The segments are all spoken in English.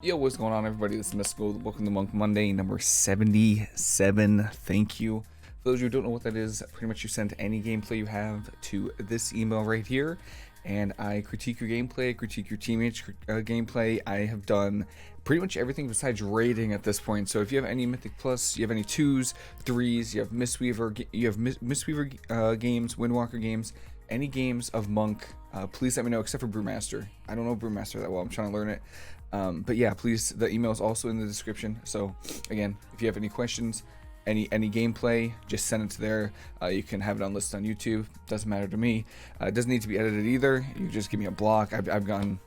Yo, what's going on, everybody? This is Mysticall. Welcome to Monk Monday number 77. Thank you. For those of you who don't know what that is, pretty much you send any gameplay you have to this email right here, and I critique your gameplay, critique your teammates' gameplay. I have done pretty much everything besides raiding at this point. So if you have any Mythic Plus, you have any 2s, 3s, you have Mistweaver, Mistweaver games, Windwalker games, any games of Monk, please let me know, except for Brewmaster. I don't know Brewmaster that well. I'm trying to learn it. But yeah, please, the email is also in the description. So again, if you have any questions, any gameplay, just send it to there. You can have it on list on YouTube. Doesn't matter to me. It doesn't need to be edited either. You just give me a block. I've gone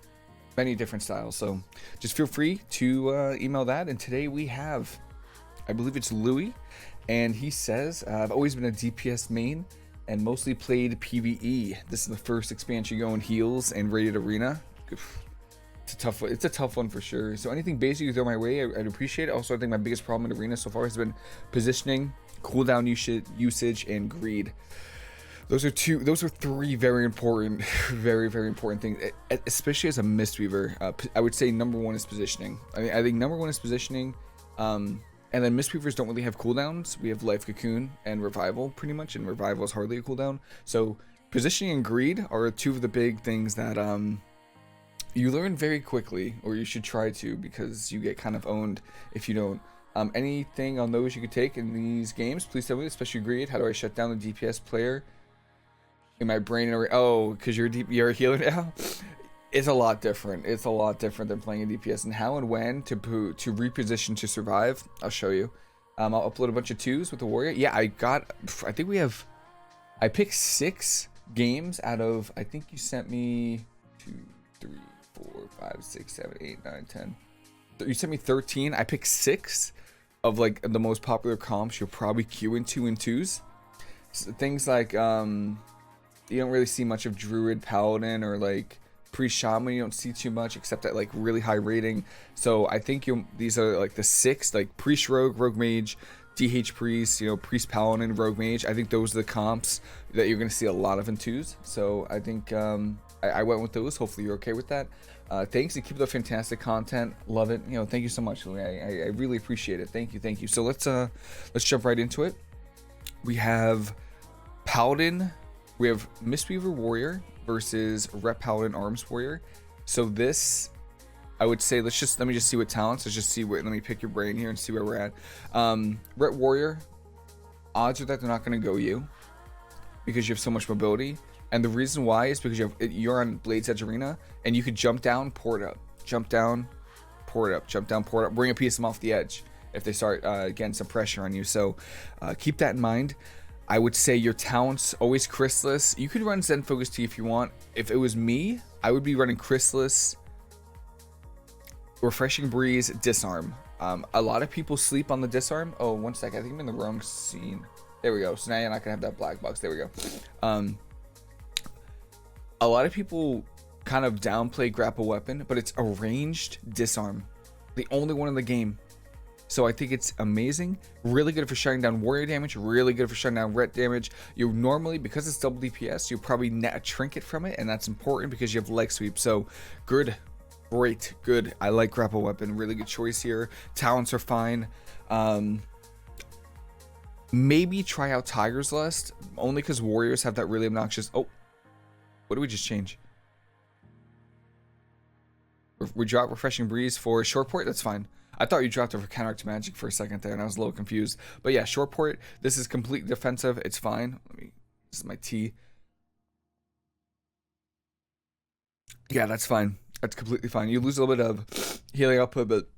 many different styles, so just feel free to email that. And today we have, I believe it's Louhi, and he says, I've always been a DPS main and mostly played PvE. This is the first expansion going heals and rated arena. It's a tough one for sure. So anything basic you throw my way, I'd appreciate it. Also, I think my biggest problem in arena so far has been positioning, cooldown usage, and greed. Those are three very important, very important things, especially as a Mistweaver. I would say number one is positioning. I think number one is positioning, and then Mistweavers don't really have cooldowns. We have Life Cocoon and Revival pretty much, and Revival is hardly a cooldown. So positioning and greed are two of the big things that you learn very quickly, or you should try to, because you get kind of owned if you don't. Anything on those you could take in these games, please tell me, especially greed. How do I shut down the DPS player in my brain? Oh, because you're a healer now. It's a lot different. It's a lot different than playing a DPS, and how and when to reposition to survive. I'll show you. I'll upload a bunch of 2s with the warrior. Yeah, I picked 6 games out of, I think you sent me 2, 3, 4, 5, 6, 7, 8, 9, 10. You sent me 13. I picked 6 of like the most popular comps you'll probably queue into in 2s. So things like you don't really see much of Druid, Paladin, or like Pre-Shaman. You don't see too much except at like really high rating. So I think these are like the 6, like Priest Rogue, Rogue Mage, DH Priest, Priest Paladin, Rogue Mage. I think those are the comps that you're gonna see a lot of in 2s. So I think I went with those. Hopefully you're okay with that. Thanks, and keep the fantastic content. Love it. Thank you so much, Louhi. I really appreciate it. Thank you. So let's jump right into it. We have Paladin. We have Mistweaver Warrior versus Ret Paladin Arms Warrior. So this, I would say, let me just see what talents. Let me pick your brain here and see where we're at. Ret Warrior, odds are that they're not going to go you because you have so much mobility. And the reason why is because you're on Blade's Edge Arena, and you could jump down, pour it up, jump down, pour it up, jump down, pour it up, bring a piece of them off the edge if they start getting some pressure on you. So keep that in mind. I would say your talents always Chrysalis. You could run Zen Focus Tea if you want. If it was me, I would be running Chrysalis, Refreshing Breeze, Disarm. A lot of people sleep on the Disarm. Oh, one sec, I think I'm in the wrong scene. There we go. So now you're not gonna have that black box. There we go. A lot of people kind of downplay Grapple Weapon, but it's a ranged disarm, the only one in the game. So I think it's amazing. Really good for shutting down warrior damage, really good for shutting down ret damage. You normally, because it's double DPS, you'll probably net a trinket from it, and that's important because you have leg sweep. So good, great, good. I like Grapple Weapon, really good choice here. Talents are fine. Maybe try out Tiger's Lust, only because warriors have that really obnoxious, oh, what did we just change? We dropped Refreshing Breeze for Short Port. That's fine. I thought you dropped it for Counteract Magic for a second there, and I was a little confused. But yeah, Short Port. This is completely defensive. It's fine. This is my T. Yeah, that's fine. That's completely fine. You lose a little bit of healing output, but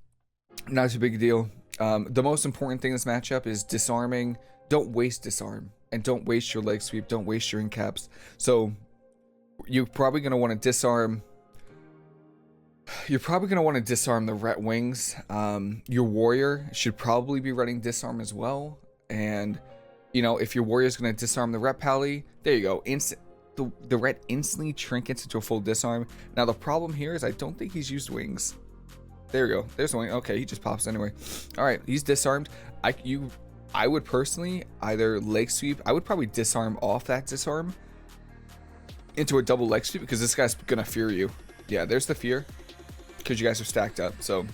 not too big a deal. The most important thing in this matchup is disarming. Don't waste disarm, and don't waste your leg sweep. Don't waste your incaps. So you're probably going to want to disarm. You're probably going to want to disarm the Ret Wings. Your warrior should probably be running disarm as well. And, if your warrior is going to disarm the Ret Pally, there you go. The Ret instantly trinkets into a full disarm. Now, the problem here is I don't think he's used wings. There you go. There's the wing. Okay, he just pops anyway. All right, he's disarmed. I would personally either leg sweep. I would probably disarm off that disarm into a double leg sweep, because this guy's gonna fear you. Yeah, there's the fear, because you guys are stacked up. So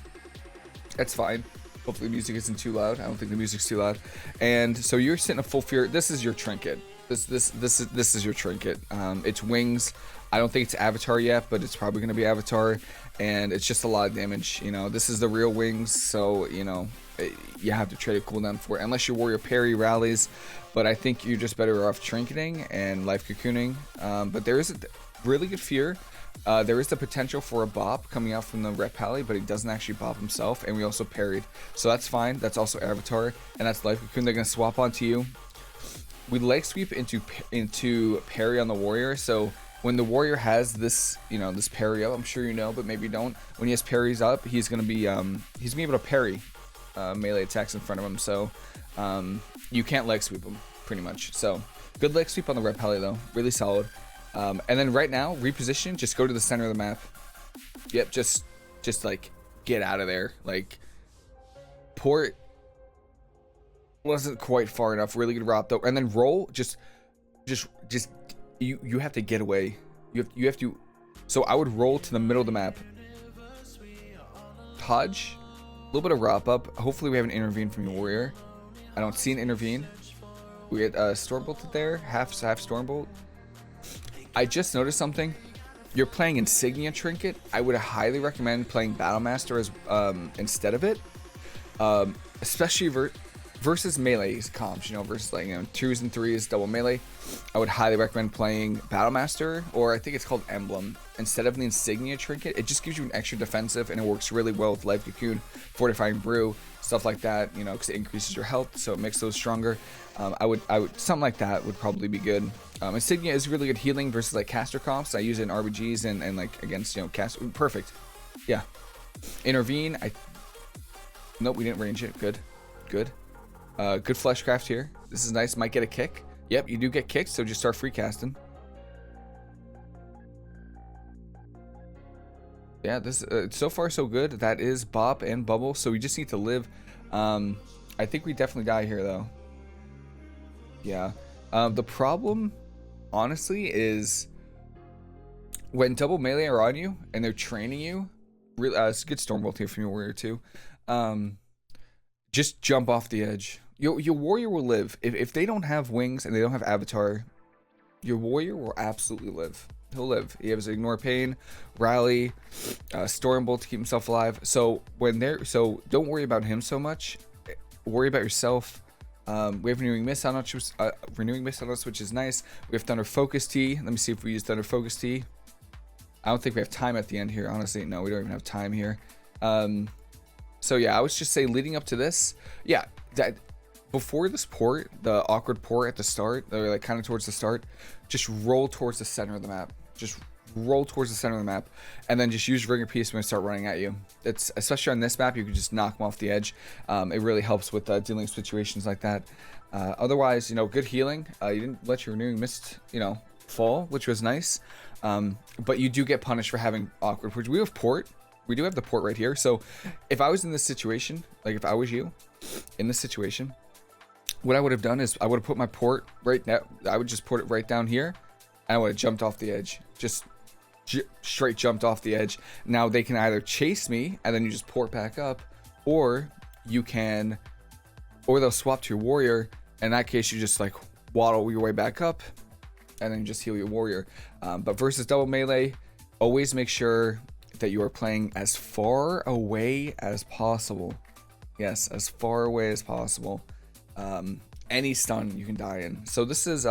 That's fine. Hopefully the music isn't too loud. I don't think the music's too loud. And so you're sitting a full fear. This is your trinket. This is your trinket. It's wings. I don't think it's avatar yet, but it's probably gonna be avatar, and it's just a lot of damage. You know, this is the real wings, so you know you have to trade a cooldown for it, unless your warrior parry rallies. But I think you're just better off trinketing and life cocooning. But there is a really good fear. There is the potential for a bop coming out from the rep pally, but he doesn't actually bop himself, and we also parried, so that's fine. That's also avatar, and that's life cocoon. They're gonna swap onto you. We leg sweep into parry on the warrior. So when the warrior has this, you know, this parry up, I'm sure you know, but maybe you don't. When he has parries up, he's gonna be able to parry melee attacks in front of him. So you can't leg sweep him pretty much. So good leg sweep on the rep pally though, really solid. And then right now, reposition, just go to the center of the map. Yep, just like get out of there. Like port wasn't quite far enough. Really good route though. And then roll, just you have to get away. You have to. So I would roll to the middle of the map. Hodge, a little bit of wrap up. Hopefully we have an intervene from your warrior. I don't see an intervene. We had Stormbolt there, half Stormbolt. I just noticed something. You're playing Insignia Trinket. I would highly recommend playing Battlemaster as instead of it, especially versus melee comps. You know, versus like 2s and 3s double melee. I would highly recommend playing Battlemaster, or I think it's called Emblem, instead of the Insignia Trinket. It just gives you an extra defensive, and it works really well with Life Cocoon, Fortifying Brew, stuff like that. You know, because it increases your health, so it makes those stronger. I would something like that would probably be good. Insignia is really good healing versus like caster comps. I use it in RBGs and like against, you know, cast. Perfect. Yeah. Intervene. Nope, we didn't range it. Good. Good fleshcraft here. This is nice. Might get a kick. Yep, you do get kicked, so just start free casting. Yeah, this so far so good. That is bop and bubble, so we just need to live. I think we definitely die here though. Yeah. The problem, honestly, is when double melee are on you and they're training you. Really, it's a good Stormbolt here from your warrior too. Just jump off the edge. Your warrior will live. If they don't have wings and they don't have avatar, your warrior will absolutely live. He'll live. He has ignore pain, rally, Stormbolt to keep himself alive. So don't worry about him so much. Worry about yourself. We have renewing mist on us, which is nice. We have Thunder Focus Tea. Let me see if we use Thunder Focus Tea. I don't think we have time at the end here. Honestly, no, we don't even have time here. So yeah, I would just say leading up to this, yeah, that before this port, the awkward port at the start, or like kind of towards the start, just roll towards the center of the map. Just roll towards the center of the map, and then just use Ring of Peace when they start running at you. It's especially on this map, you can just knock them off the edge. It really helps with dealing with situations like that. Otherwise, you know, good healing. You didn't let your renewing mist, you know, fall, which was nice. But you do get punished for having awkward ports. We have port. We do have the port right here. So if I was in this situation, like if I was you in this situation, what I would have done is I would have put my port right now. I would just put it right down here, and I would have jumped off the edge. Just straight jumped off the edge. Now they can either chase me and then you just port back up, or they'll swap to your warrior. In that case, you just like waddle your way back up and then just heal your warrior. But versus double melee, always make sure that you are playing as far away as possible. Yes, as far away as possible. Any stun you can die in. So this is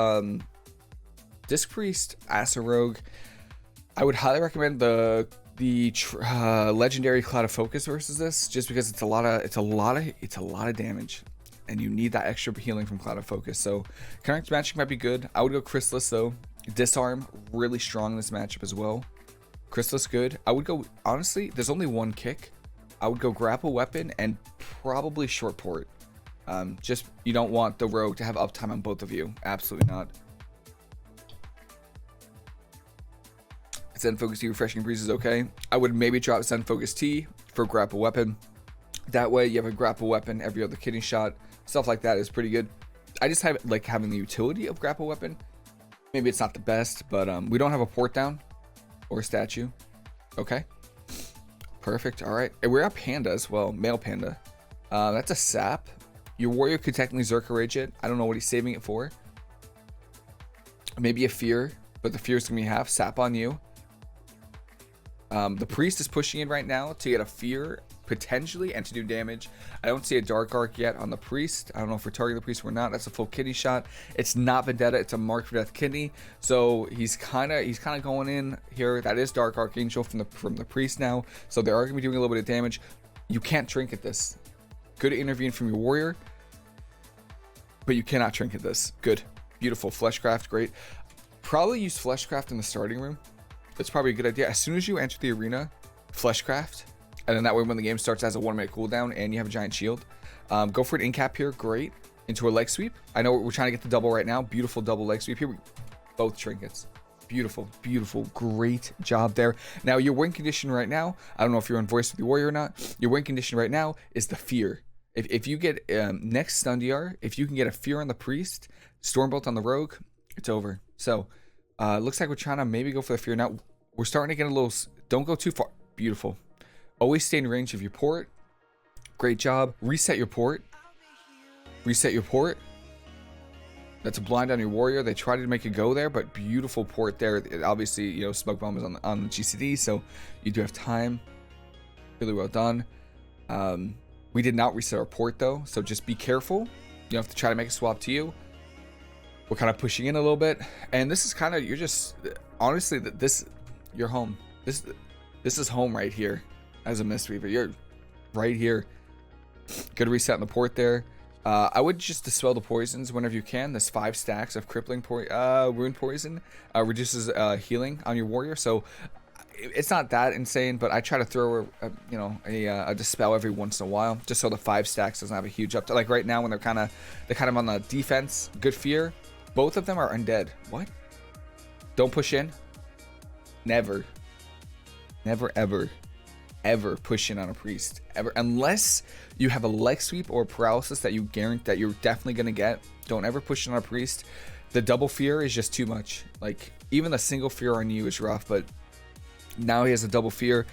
Disc Priest, Assa Rogue. I would highly recommend the legendary Cloud of Focus versus this, just because it's a lot of damage, and you need that extra healing from Cloud of Focus. So connect matching might be good. I would go Chrysalis though. Disarm, really strong in this matchup as well. Chrysalis good. I would go, honestly, there's only one kick. I would go grapple weapon and probably short port. Just, you don't want the rogue to have uptime on both of you. Absolutely not. Zen Focus Tea, Refreshing Breeze is okay. I would maybe drop Zen Focus Tea for grapple weapon. That way you have a grapple weapon every other kidney shot. Stuff like that is pretty good. I just have like having the utility of grapple weapon. Maybe it's not the best, but we don't have a port down or a statue. Okay. Perfect. All right. And we're at Panda as well. Male Panda. That's a sap. Your warrior could technically Zerka Rage it. I don't know what he's saving it for. Maybe a fear, but the fear is going to be half. Sap on you. The priest is pushing in right now to get a fear, potentially, and to do damage. I don't see a dark arc yet on the priest. I don't know if we're targeting the priest or not. That's a full kidney shot. It's not Vendetta. It's a Mark for Death kidney. So he's kind of going in here. That is Dark Archangel from the priest now. So they are going to be doing a little bit of damage. You can't trinket this. Good intervene from your warrior, but you cannot trinket this. Good. Beautiful. Fleshcraft. Great. Probably use Fleshcraft in the starting room. That's probably a good idea. As soon as you enter the arena, Fleshcraft, and then that way when the game starts, it has a 1-minute cooldown and you have a giant shield. Go for an in-cap here. Great. Into a leg sweep. I know we're trying to get the double right now. Beautiful double leg sweep here. Both trinkets. Beautiful, beautiful, great job there. Now your win condition right now, I don't know if you're on voice with your warrior or not. Your win condition right now is the fear. If you get next stun DR, if you can get a fear on the priest, Stormbolt on the rogue, it's over. So looks like we're trying to maybe go for the fear now. We're starting to get a little, don't go too far. Beautiful. Always stay in range of your port. Great job. Reset your port. Reset your port. That's a blind on your warrior. They tried to make it go there, but beautiful port there. Obviously, you know, smoke bomb is on the GCD, so you do have time. Really well done. We did not reset our port though, so just be careful. You have to try to make a swap to you. We're kind of pushing in a little bit, and this is kind of, you're just honestly you're home. This is home right here as a Mistweaver. You're right here. Good reset on the port there. I would just dispel the poisons whenever you can. There's 5 stacks of crippling wound poison. Reduces healing on your warrior, so it's not that insane. But I try to throw a dispel every once in a while, just so the 5 stacks doesn't have a huge uptake. Like right now when they're kind of on the defense. Good fear. Both of them are undead. What? Don't push in. Never ever push in on a priest ever, unless you have a leg sweep or paralysis that you guarantee that you're definitely gonna get. Don't ever push in on a priest. The double fear is just too much. Like even the single fear on you is rough, but now he has a double fear.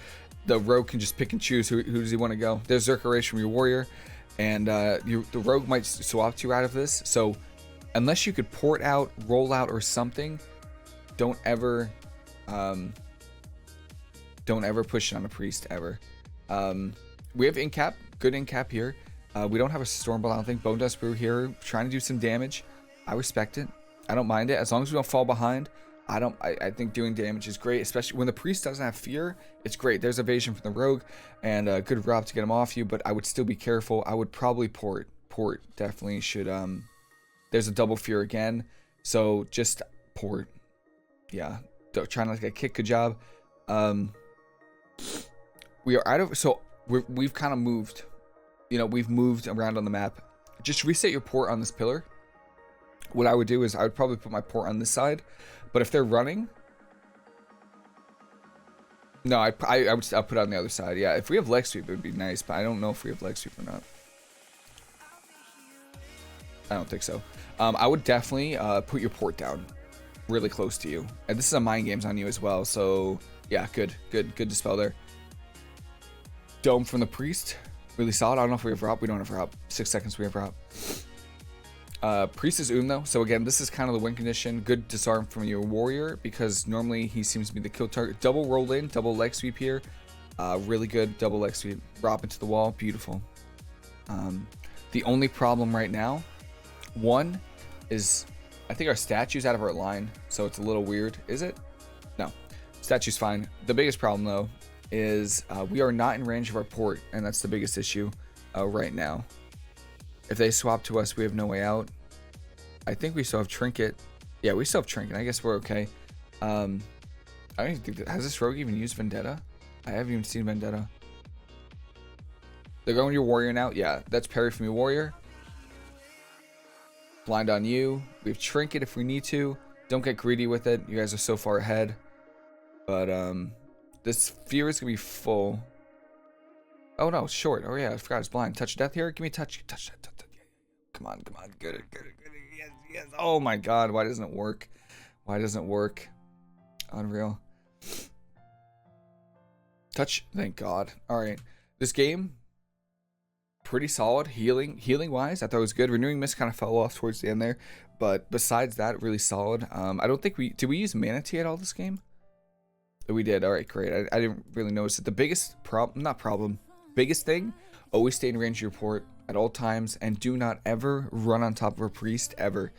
The rogue can just pick and choose who does he want to go. There's Zerka Rage from your warrior, and the rogue might swap you out of this. So unless you could port out, roll out, or something, don't ever push it on a priest ever. We have incap, good incap here. We don't have a Stormbolt, I don't think. Bone Dust Brew here, trying to do some damage. I respect it. I don't mind it as long as we don't fall behind. I think doing damage is great, especially when the priest doesn't have fear. It's great. There's evasion from the rogue and a good rob to get him off you, but I would still be careful. I would probably port. Port definitely should. There's a double fear again, so just port. Yeah, try not to get kicked. Good job. We are out of, so we've kind of moved, we've moved around on the map. Just reset your port on this pillar. What I would do is I would probably put my port on this side, but if they're running, no, I'll put it on the other side. Yeah, if we have leg sweep, it would be nice, but I don't know if we have leg sweep or not. I don't think so. I would definitely put your port down really close to you, and this is a mind games on you as well, so yeah, good dispel there. Dome from the priest, really solid. I don't know if we have Rop. We don't have Rop. 6 seconds we have Rop. Priest is though, so again, this is kind of the win condition. Good disarm from your warrior, because normally he seems to be the kill target. Double roll in, double leg sweep here. Really good double leg sweep. Rop into the wall, beautiful. The only problem right now, one, is I think our statue's out of our line, so it's a little weird. Is it? No. Statue's fine. The biggest problem though is we are not in range of our port, and that's the biggest issue right now. If they swap to us, we have no way out. I think we still have Trinket. Yeah, we still have Trinket. I guess we're okay. I don't even think has this rogue even used Vendetta? I haven't even seen Vendetta. They're going to your warrior now. Yeah, that's parry from your warrior. Blind on you. We have Trinket if we need to. Don't get greedy with it. You guys are so far ahead. But this fear is gonna be full. Oh no, it's short. Oh yeah, I forgot it's blind. Touch death here. Give me touch death. Come on. Good. Yes. Oh my god, why doesn't it work? Why doesn't it work? Unreal. Touch, thank God. All right, this game pretty solid. Healing wise, I thought it was good. Renewing Mist kind of fell off towards the end there, but besides that, really solid. I don't think did we use Mana Tea at all this game? We did. All right, great. I didn't really notice it. The biggest biggest thing, always stay in range of your port at all times, and do not ever run on top of a priest ever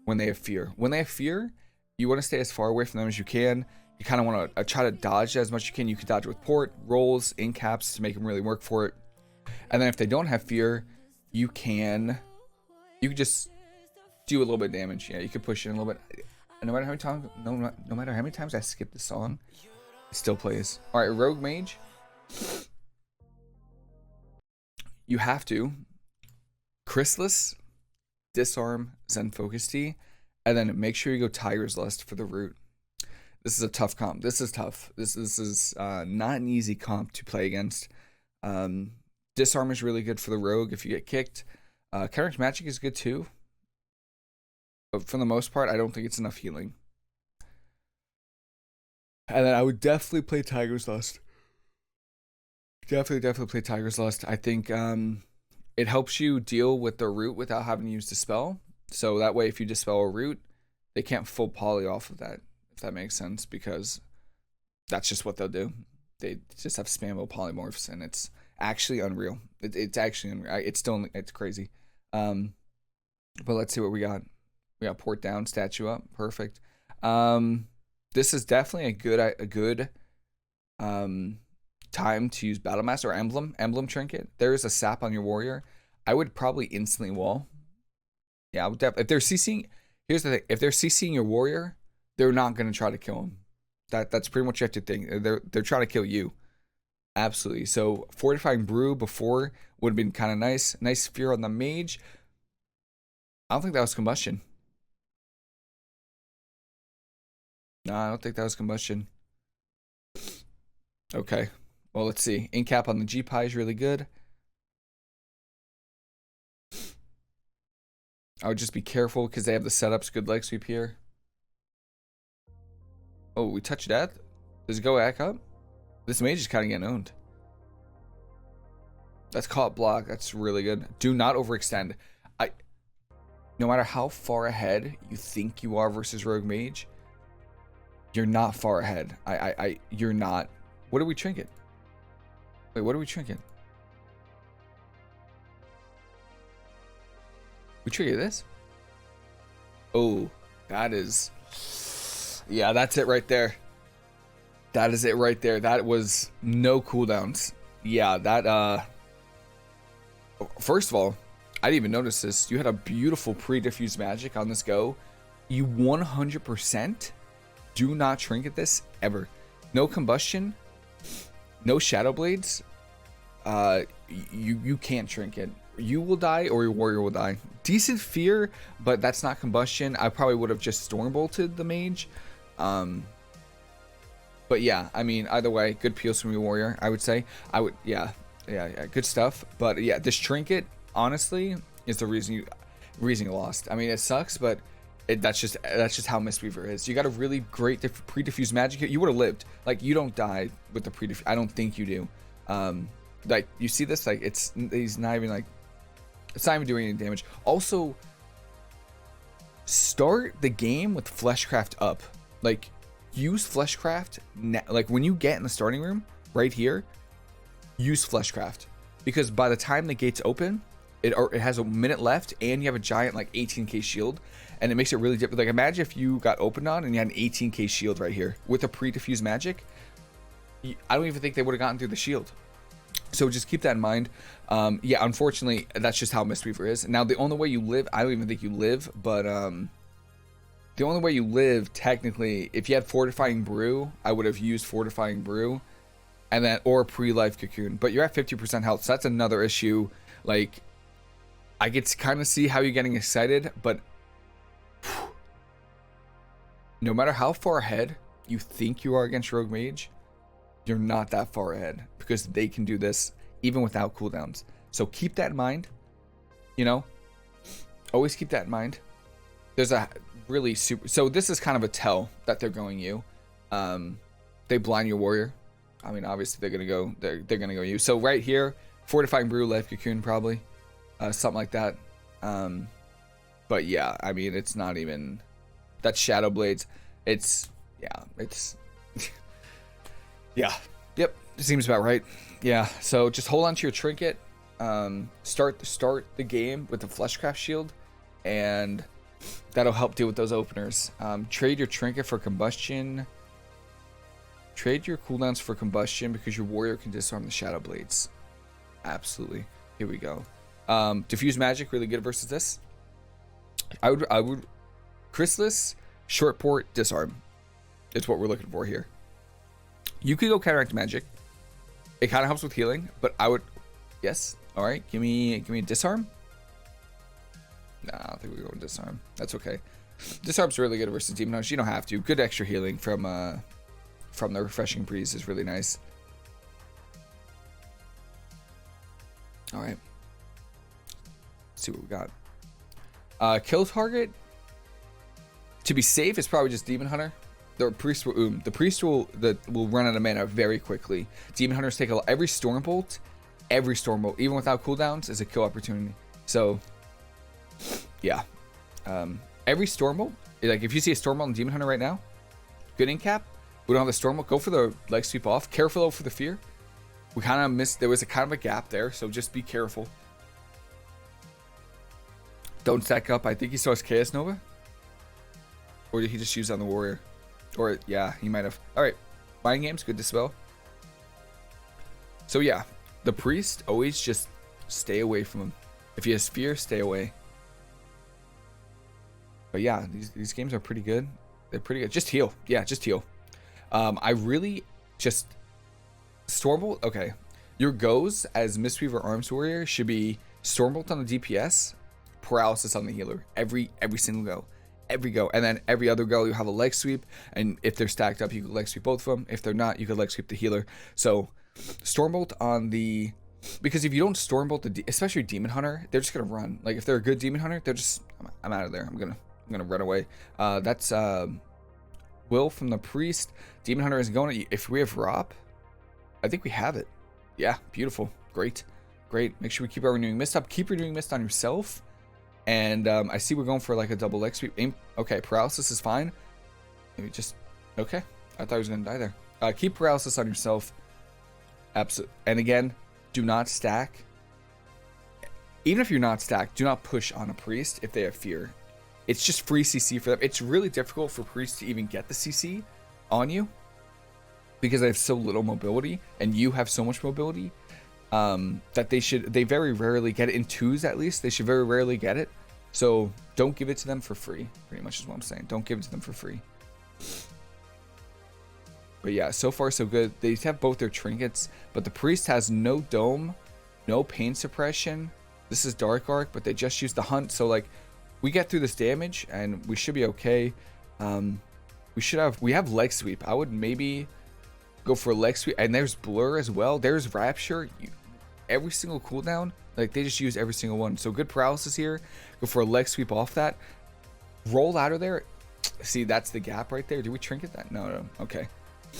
when they have fear. When they have fear, you want to stay as far away from them as you can. You kind of want to try to dodge as much as you can. You can dodge with port, rolls, in caps to make them really work for it. And then if they don't have fear, you can just do a little bit of damage. Yeah, you can push in a little bit. No matter how many times, no matter how many times I skip the song, it still plays. All right, Rogue Mage. You have to Chrysalis, Disarm, Zen Focus Tea, and then make sure you go Tiger's Lust for the root. This is a tough comp. This is tough. This is not an easy comp to play against. Disarm is really good for the rogue if you get kicked. Counteract Magic is good too. But for the most part, I don't think it's enough healing. And then I would definitely play Tiger's Lust. Definitely play Tiger's Lust. I think it helps you deal with the root without having to use Dispel. So that way, if you Dispel a root, they can't full poly off of that, if that makes sense, because that's just what they'll do. They just have spammable polymorphs, and it's actually unreal. It's actually unreal. It's crazy. But let's see what we got. We got port down, statue up, perfect. This is definitely a good time to use Battle Master or emblem trinket. There is a sap on your warrior. I would probably instantly wall. Yeah, I would if they're CCing. Here's the thing: if they're CCing your warrior, they're not gonna try to kill him. That's pretty much what you have to think. They're trying to kill you. Absolutely. So Fortifying Brew before would have been kind of nice. Nice Fear on the Mage. I don't think that was Combustion. No, I don't think that was Combustion. Okay. Well, let's see. Incap on the G-Pi is really good. I would just be careful because they have the setups. Good leg sweep here. Oh, we touch death? Does it go back up? This mage is kind of getting owned. That's caught block. That's really good. Do not overextend. No matter how far ahead you think you are versus Rogue Mage, you're not far ahead. You're not. What do we trinket? Wait, what do we trinket? We trigger this? Oh, that is... Yeah, that's it right there. That is it right there. That was no cooldowns. Yeah, that... First of all, I didn't even notice this. You had a beautiful pre-diffused magic on this go. You 100% do not trinket this ever. No combustion. No shadow blades. You can't trinket. You will die or your warrior will die. Decent fear, but that's not combustion. I probably would have just storm bolted the mage. But yeah, I mean, either way, good peels from your warrior, I would say. Yeah, good stuff. But yeah, this trinket, honestly, is the reason you lost. I mean, it sucks, but that's just how Mistweaver is. You got a really great pre-diffused magic here. You would have lived. Like, you don't die with the pre-diffuse. I don't think you do. Like, you see this? Like, he's not even like, it's not even doing any damage. Also, start the game with Fleshcraft up. Like, use Fleshcraft. Like, when you get in the starting room, right here, use Fleshcraft. Because by the time the gates open, it has a minute left, and you have a giant, like, 18k shield. And it makes it really difficult. Like, imagine if you got opened on and you had an 18k shield right here with a pre-diffused magic. I don't even think they would have gotten through the shield. So just keep that in mind. Yeah, unfortunately, that's just how Mistweaver is. Now, the only way you live, I don't even think you live, but the only way you live, technically, if you had Fortifying Brew, I would have used Fortifying Brew, and then, or pre-life Cocoon. But you're at 50% health, so that's another issue. Like, I get to kind of see how you're getting excited, but no matter how far ahead you think you are against Rogue Mage, you're not that far ahead, because they can do this even without cooldowns. So keep that in mind. You know, always keep that in mind. There's a really super... So this is kind of a tell that they're going you. They blind your warrior. I mean, obviously they're gonna go. They're gonna go you. So right here, Fortifying Brew, Life Cocoon, probably, something like that. But yeah, I mean, it's not even. That's Shadow Blades. It's yeah. Yep. Seems about right. Yeah. So just hold on to your trinket. Start the game with the Fleshcraft Shield, and that'll help deal with those openers. Trade your trinket for combustion. Trade your cooldowns for combustion because your warrior can disarm the Shadow Blades. Absolutely. Here we go. Diffuse magic, really good versus this. I would Chrysalis, short port, disarm. It's what we're looking for here. You could go counteract magic. It kind of helps with healing, but I would. Yes. All right. Give me a disarm. Nah, I don't think we're going disarm. That's okay. Disarm's really good versus Demon Hunters. You don't have to. Good extra healing from the Refreshing Breeze is really nice. All right. Let's see what we got. Kill target. To be safe, it's probably just Demon Hunter. The priest will run out of mana very quickly. Demon Hunters take every Stormbolt, even without cooldowns, is a kill opportunity. So, yeah, every Stormbolt, like if you see a Stormbolt and Demon Hunter right now, good in cap. We don't have the Stormbolt. Go for the leg sweep off. Careful though for the fear. We kind of missed. There was a kind of a gap there, so just be careful. Don't stack up. I think he still has Chaos Nova, or did he just use on the warrior? Or yeah, he might have. All right, Mind Games, good dispel. So yeah, the priest always just stay away from him. If he has fear, stay away. But yeah, these games are pretty good. They're pretty good. Just heal. Yeah, just heal. I really just Stormbolt. Okay, your goes as Mistweaver Arms Warrior should be Stormbolt on the DPS, Paralysis on the healer. Every single go. Every go, and then every other go you have a leg sweep, and if they're stacked up you could leg sweep both of them. If they're not, you could leg sweep the healer. So Stormbolt on the, because if you don't Stormbolt especially Demon Hunter, they're just gonna run. Like if they're a good Demon Hunter, they're just, I'm out of there. I'm gonna run away. That's Will from the priest. Demon Hunter is going. If we have Rop, I think we have it. Yeah, beautiful, great. Make sure we keep our renewing mist up. Keep renewing mist on yourself. And I see we're going for like a double leg sweep. Okay, paralysis is fine. Maybe just okay. I thought he was gonna die there. Keep paralysis on yourself. Absolutely. And again, do not stack. Even if you're not stacked, do not push on a priest if they have fear. It's just free CC for them. It's really difficult for priests to even get the CC on you because they have so little mobility, and you have so much mobility. That they very rarely get it in twos. At least they should very rarely get it, so don't give it to them for free, pretty much is what I'm saying. Don't give it to them for free. But yeah, so far so good. They have both their trinkets, but the priest has no dome, no pain suppression. This is Dark Arc, but they just use the hunt, so like we get through this damage and we should be okay. We have leg sweep. I would maybe go for a leg sweep, and there's blur as well. There's rapture. Every single cooldown, like they just use every single one. So good paralysis here. Go for a leg sweep off that. Roll out of there. See, that's the gap right there. Did we trinket that? No. Okay. I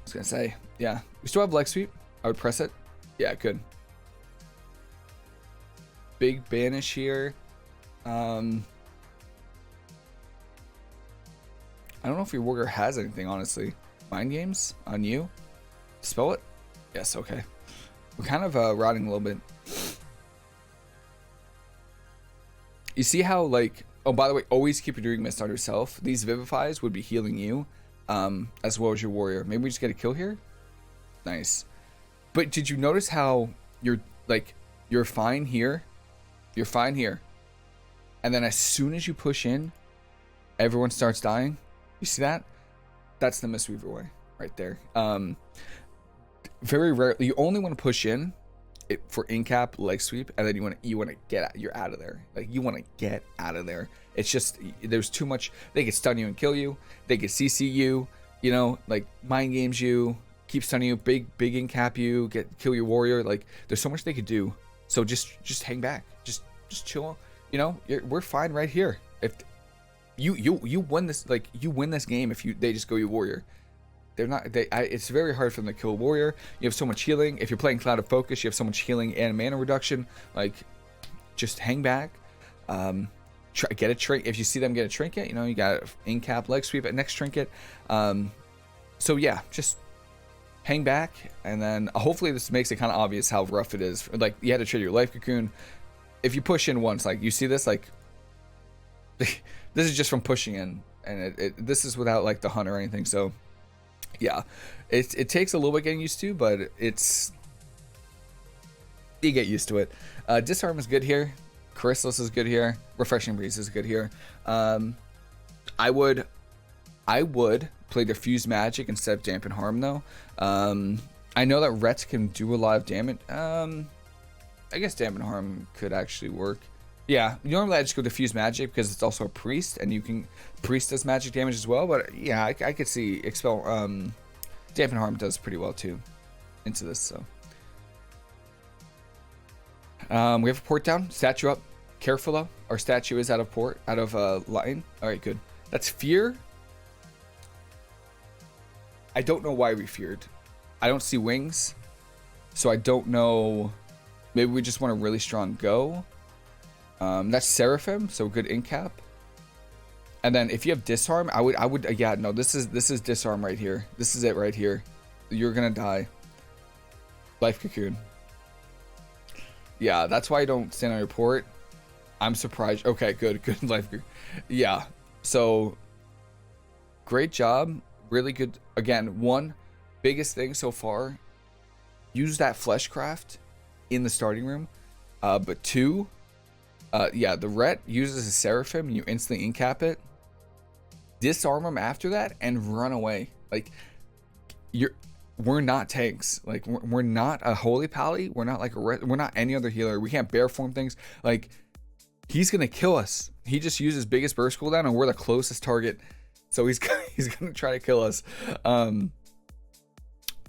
was gonna say, yeah, we still have leg sweep. I would press it. Yeah, good. Big banish here. I don't know if your warrior has anything, honestly. Mind Games on you. Spell it. Yes, okay. We're kind of rotting a little bit. You see how, like, oh, by the way, always keep your Renewing Mist on yourself. These Vivifies would be healing you, as well as your warrior. Maybe we just get a kill here. Nice. But did you notice how you're fine here? You're fine here. And then as soon as you push in, everyone starts dying. You see that? That's the Mistweaver way right there. Very rarely, you only want to push in it for in-cap leg sweep, and then you want to get out. You're out of there. Like, you want to get out of there. It's just there's too much. They could stun you and kill you. They could CC you. You know, like mind games you, keep stunning you, big in-cap you, kill your warrior. Like, there's so much they could do. So just hang back. Just chill. You know, we're fine right here. If you win this, like, you win this game if they just go your warrior. they're not. It's very hard for them to kill a warrior. You have so much healing. If you're playing Cloud of Focus, you have so much healing and mana reduction. Like, just hang back. Get a trinket. If you see them get a trinket, you know, you got in cap, leg sweep at next trinket. So yeah, just hang back, and then hopefully this makes it kind of obvious how rough it is. Like, you had to trade your life cocoon. If you push in once, like, you see this, like, this is just from pushing in, and this is without like the hunt or anything. So yeah, it takes a little bit getting used to, but you get used to it. Disarm is good here. Chrysalis is good here. Refreshing Breeze is good here. I would play Diffuse Magic instead of Dampen Harm though. I know that Rets can do a lot of damage. I guess Dampen Harm could actually work. Yeah, normally I just go Diffuse Magic because it's also a priest, and you can priest does magic damage as well. But yeah, I could see Expel. Dampen Harm does pretty well too into this. So we have a port down, statue up. Careful though, our statue is out of line. All right, good. That's fear. I don't know why we feared. I don't see wings, so I don't know. Maybe we just want a really strong go. That's Seraphim, so good in cap. And then if you have disarm, I would yeah, no, this is disarm right here. This is it right here. You're gonna die. Life cocoon. Yeah, that's why I don't stand on your port. I'm surprised. Okay, good life cocoon. Yeah, so great job, really good. Again, one biggest thing so far, use that fleshcraft in the starting room. But two, yeah, the Ret uses a Seraphim, you instantly incap it, disarm them after that, and run away. Like, we're not tanks. Like, we're not a Holy Pally. We're not like we're not any other healer. We can't bear form things. Like, he's gonna kill us. He just uses biggest burst cooldown, and we're the closest target, so he's gonna try to kill us.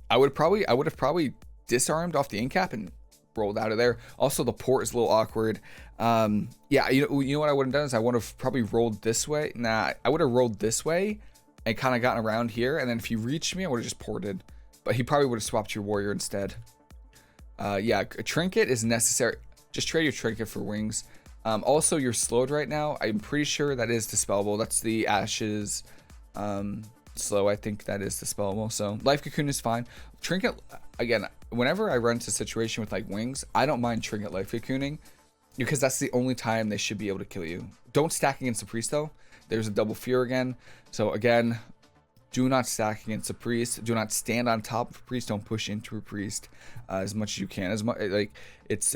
I would have probably disarmed off the incap and rolled out of there. Also, the port is a little awkward. Yeah, you know what I would have done is I would have probably rolled this way. Nah, I would have rolled this way and kind of gotten around here, and then if he reached me, I would have just ported. But he probably would have swapped your warrior instead. Yeah, a trinket is necessary. Just trade your trinket for wings. Also, you're slowed right now. I'm pretty sure that is dispellable. That's the Ashes slow. I think that is dispellable. So life cocoon is fine. Trinket, again, whenever I run into a situation with like wings, I don't mind trinket life cocooning because that's the only time they should be able to kill you. Don't stack against the priest though. There's a double fear again. So again, do not stack against a priest. Do not stand on top of a priest. Don't push into a priest as much as you can. As much like it's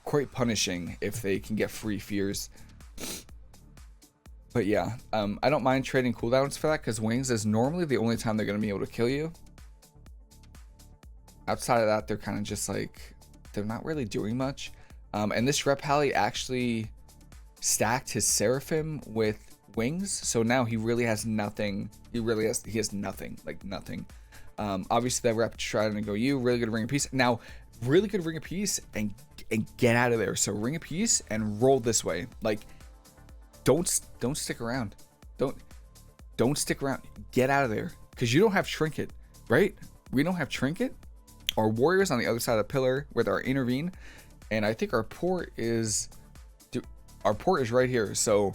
quite punishing if they can get free fears. But yeah, I don't mind trading cooldowns for that because wings is normally the only time they're going to be able to kill you. Outside of that, they're kind of just like, they're not really doing much. And this Rep Pally actually stacked his Seraphim with wings, so now he really has nothing. He has nothing, like nothing. Obviously that Rep trying to go you, really good Ring of Peace. Now, really good Ring of Peace and get out of there. So Ring of Peace and roll this way. Like, don't stick around. Don't stick around. Get out of there because you don't have trinket, right? We don't have trinket. Our warriors on the other side of the pillar with our intervene, and I think our port is right here. So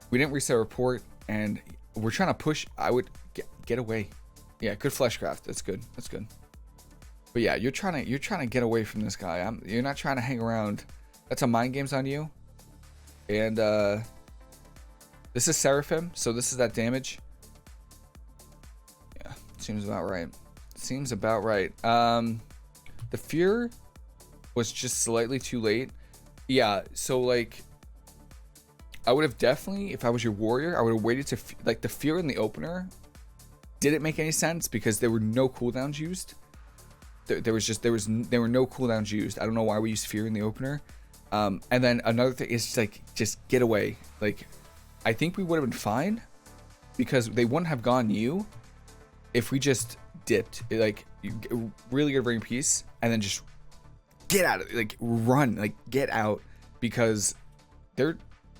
we didn't reset our port, and we're trying to push. I would get away. Yeah, good fleshcraft. That's good. That's good. But yeah, you're trying to get away from this guy. You're not trying to hang around. That's a mind games on you. And this is Seraphim, so this is that damage. Yeah, seems about right. Seems about right. The fear was just slightly too late. Yeah, so like I would have definitely, if I was your warrior, I would have waited to like the fear in the opener didn't make any sense because there were no cooldowns used. There were no cooldowns used. I don't know why we used fear in the opener. And then another thing is just get away. Like, I think we would have been fine because they wouldn't have gone you if we just dipped. Like, really good Ring of Peace and then just get out of it. Like, run. Like, get out because they're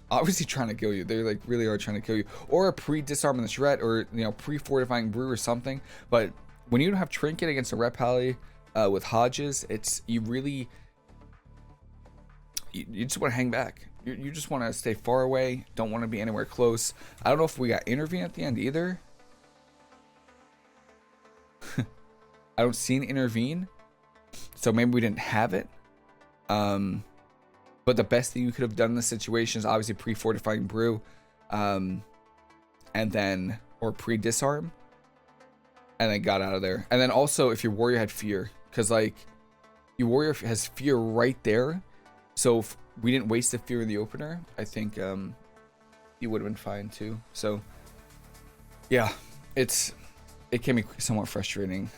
obviously trying to kill you. They like really are trying to kill you, or a pre-disarm in the shred, or pre-fortifying brew or something. But when you don't have trinket against a red pally with Hodges, it's you just want to hang back. You just want to stay far away. Don't want to be anywhere close. I don't know if we got intervene at the end either. I don't see an intervene, so maybe we didn't have it. But the best thing you could have done in this situation is obviously pre-fortifying brew, and then or pre-disarm, and then got out of there. And then also if your warrior had fear, because like your warrior has fear right there, so if we didn't waste the fear in the opener, I think you would have been fine too. So yeah, it can be somewhat frustrating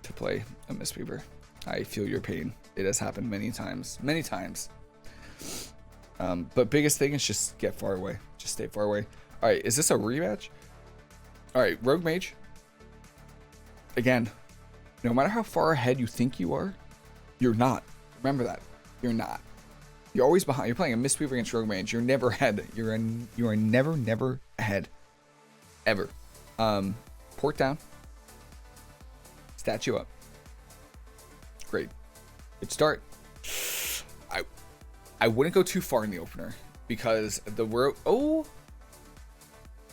to play a Mistweaver. I feel your pain. It has happened many times. But biggest thing is just get far away. Just stay far away. All right, is this a rematch? All right, Rogue Mage. Again, no matter how far ahead you think you are, you're not. Remember that. You're not. You're always behind. You're playing a Mistweaver against Rogue Mage. You're never ahead. You are never ahead. Ever. Port down. Statue up. Great. Good start. I wouldn't go too far in the opener because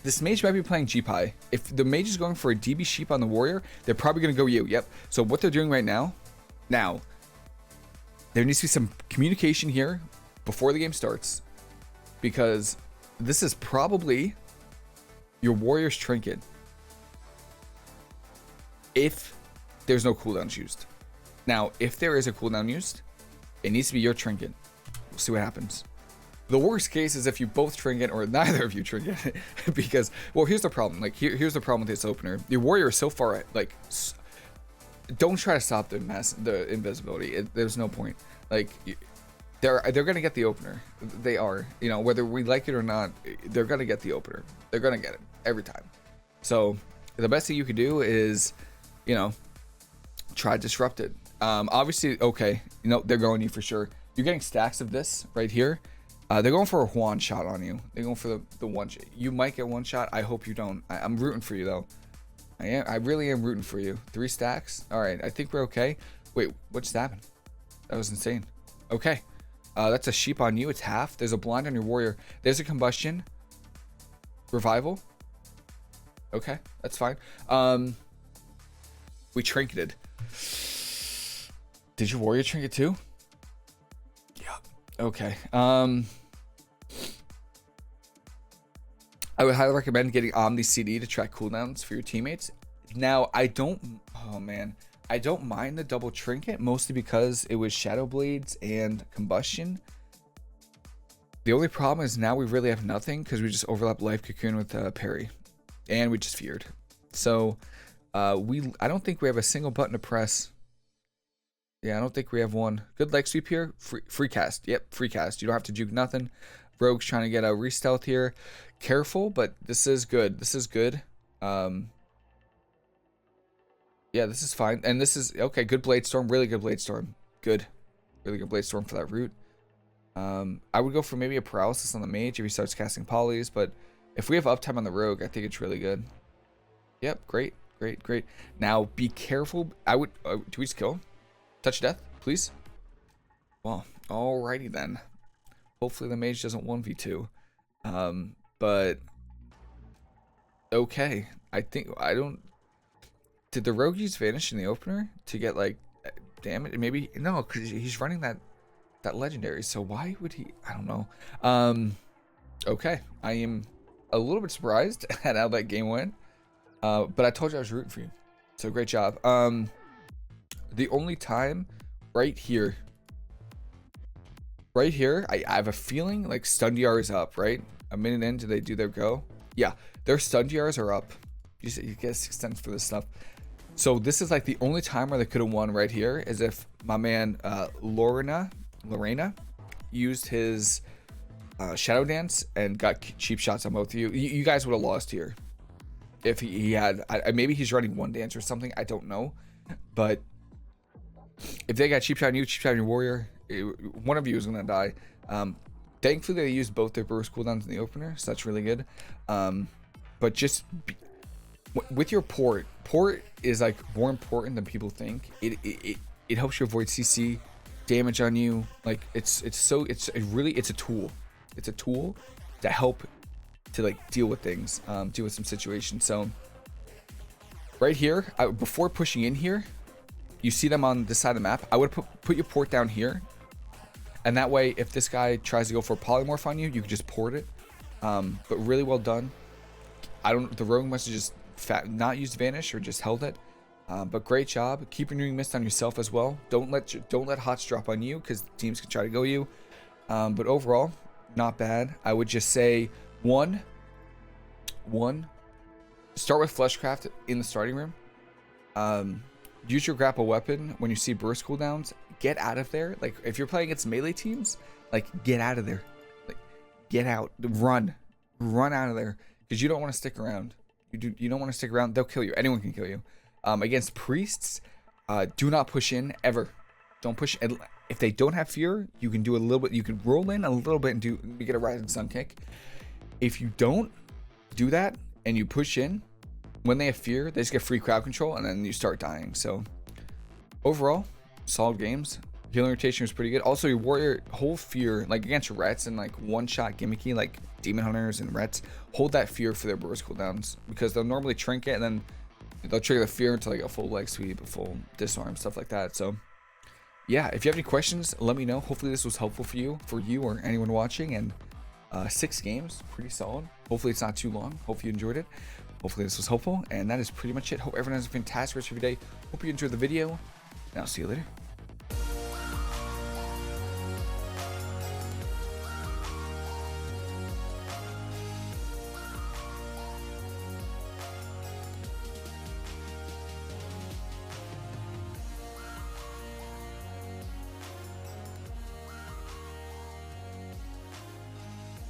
this mage might be playing GPI. If the mage is going for a DB sheep on the warrior, they're probably going to go you. Yep. So what they're doing right now, there needs to be some communication here before the game starts, because this is probably your warrior's trinket if there's no cooldowns used. Now, if there is a cooldown used, it needs to be your trinket. We'll see what happens. The worst case is if you both trinket or neither of you trinket, because, well, here's the problem. Like, here's the problem with this opener. Your warrior is so far, like, don't try to stop the invisibility. There's no point. Like, they're gonna get the opener. They are, whether we like it or not, they're gonna get the opener. They're gonna get it every time. So the best thing you could do is, try to disrupt it. Obviously, okay, they're going you for sure. You're getting stacks of this right here. They're going for a one shot on you. They're going for the one. You might get one shot. I hope you don't. I'm rooting for you though. I really am rooting for you. 3 stacks. All right, I think we're okay. Wait, what just happened? That was insane. Okay, that's a sheep on you. It's half. There's a blind on your warrior. There's a combustion. Revival. Okay, that's fine. We trinketed. Did your warrior trinket too? Yeah. Okay. I would highly recommend getting Omni CD to track cooldowns for your teammates. Now, I don't mind the double trinket, mostly because it was Shadow Blades and Combustion. The only problem is now we really have nothing because we just overlap Life Cocoon with Parry, and we just feared. So I don't think we have a single button to press. Yeah, I don't think we have one. Good leg sweep here. Free cast. Yep, free cast. You don't have to juke nothing. Rogue's trying to get a re-stealth here. Careful, but this is good. This is good. Yeah, this is fine. And this is okay. Good Blade Storm. Really good Blade Storm. Good. Really good Blade Storm for that route. I would go for maybe a paralysis on the mage if he starts casting polys, but if we have uptime on the rogue, I think it's really good. Yep, great. Now be careful. I would do we just kill him? Touch death, please. Well, alrighty then. Hopefully the mage doesn't 1v2. But okay. Did the rogue use vanish in the opener to get like damage? Maybe no, because he's running that legendary. So why would he? I don't know. Okay, I am a little bit surprised at how that game went. But I told you I was rooting for you. So great job. The only time right here, I have a feeling like stun DR is up, right? A minute in, do they do their go? Yeah, their stun DRs are up. You get 6 cents for this stuff. So this is like the only time where they could have won right here is if my man Lorena used his Shadow Dance and got cheap shots on both of you. You guys would have lost here. If he had, maybe he's running one dance or something. I don't know. But if they got cheap shot on you, cheap shot on your warrior, one of you is going to die. thankfully they used both their burst cooldowns in the opener, so that's really good. But just with your port is like more important than people think. It helps you avoid CC damage on you. Like it's a tool. It's a tool to help to like deal with things, deal with some situations. So right here, before pushing in here, you see them on this side of the map. I would put your port down here, and that way if this guy tries to go for a polymorph on you, you can just port it. But really well done. The rogue must have just not used vanish or just held it. But great job. Keep renewing mist on yourself as well. Don't let hots drop on you, because teams can try to go you. But overall, not bad. I would just say one, start with fleshcraft in the starting room. Use your grapple weapon when you see burst cooldowns. Get out of there. Like if you're playing against melee teams, like get out of there. Like get out. Run out of there, because you don't want to stick around. You don't want to stick around. They'll kill you. Anyone can kill you. Against priests, do not push in ever. Don't push. If they don't have fear, you can do a little bit. You can roll in a little bit and you get a rising sun kick. If you don't do that and you push in, when they have fear, they just get free crowd control and then you start dying. So overall, solid games. Healing rotation was pretty good. Also, your warrior hold fear, like against Rets and like one shot gimmicky like demon hunters and Rets, hold that fear for their burst cooldowns, because they'll normally trinket and then they'll trigger the fear into like a full leg sweep, a full disarm, stuff like that. So yeah, if you have any questions, let me know. Hopefully this was helpful for you or anyone watching. And 6 games, pretty solid. Hopefully it's not too long. Hope you enjoyed it. Hopefully this was helpful. And that is pretty much it. Hope everyone has a fantastic rest of your day. Hope you enjoyed the video, and I'll see you later.